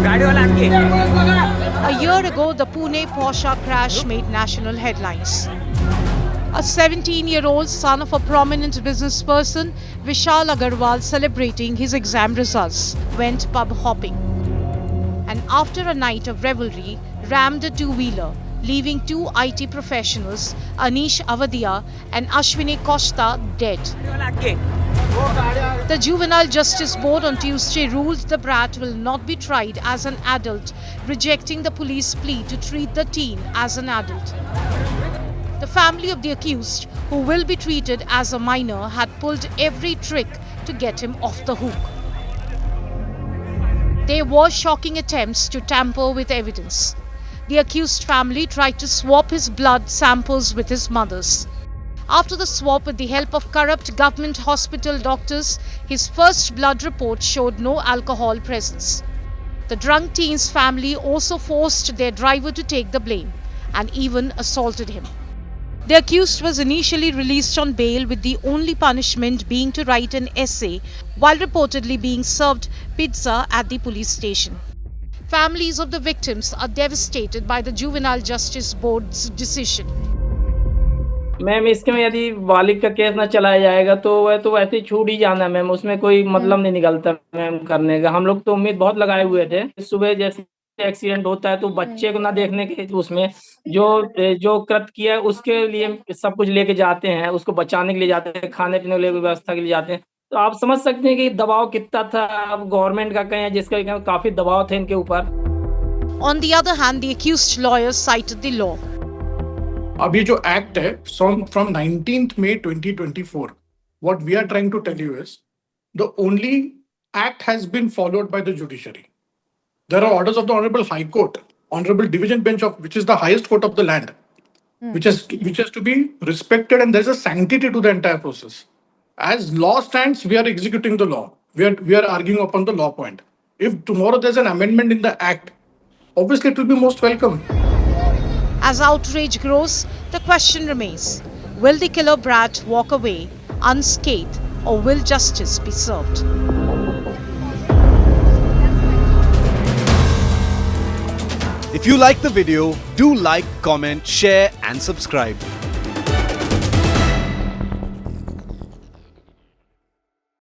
A year ago, the Pune Porsche crash made national headlines. A 17-year-old son of a prominent business person, Vishal Agarwal, celebrating his exam results, went pub hopping. And after a night of revelry, rammed a two-wheeler, leaving two IT professionals, Anish Avadia and Ashwini Costa, dead. The Juvenile Justice Board on Tuesday ruled the brat will not be tried as an adult, rejecting the police plea to treat the teen as an adult. The family of the accused, who will be treated as a minor, had pulled every trick to get him off the hook. There were shocking attempts to tamper with evidence. The accused family tried to swap his blood samples with his mother's. After the swap with the help of corrupt government hospital doctors, his first blood report showed no alcohol presence. The drunk teen's family also forced their driver to take the blame and even assaulted him. The accused was initially released on bail, with the only punishment being to write an essay while reportedly being served pizza at the police station. Families of the victims are devastated by the Juvenile Justice Board's decision. Ma'am इसके में यदि बालिग का case ना चलाया जाएगा तो वह तो वैसे ही छूट ही जाना है मैम, उसमें कोई मतलब नहीं निकलता मैम करने का। हम लोग तो उम्मीद बहुत लगाए हुए थे। सुबह जैसे एक्सीडेंट होता है तो बच्चे को ना देखने के उसमें जो कृत्य किया है उसके लिए सब कुछ लेके जाते हैं, उसको बचाने के लिए जाते हैं, खाने पीने के लिए व्यवस्था के लिए जाते हैं। तो आप समझ सकते हैं कि दबाव कितना था। अब गवर्नमेंट का कहें जिसका काफी दबाव थे इनके ऊपर। On the other hand, the accused lawyers cited the law. अब ये जो एक्ट है from 19th May 2024, what we are trying to tell you is the only act has been followed by the judiciary. There are orders of the Honorable High Court, Honorable Division Bench of which is the highest court of the land, which has to be respected, and there is a sanctity to the entire process. As law stands, we are executing the law. We are arguing upon the law point. If tomorrow there's an amendment in the act, obviously it will be most welcome. As outrage grows, the question remains: will the killer brat walk away unscathed, or will justice be served? If you like the video, do like, comment, share and subscribe.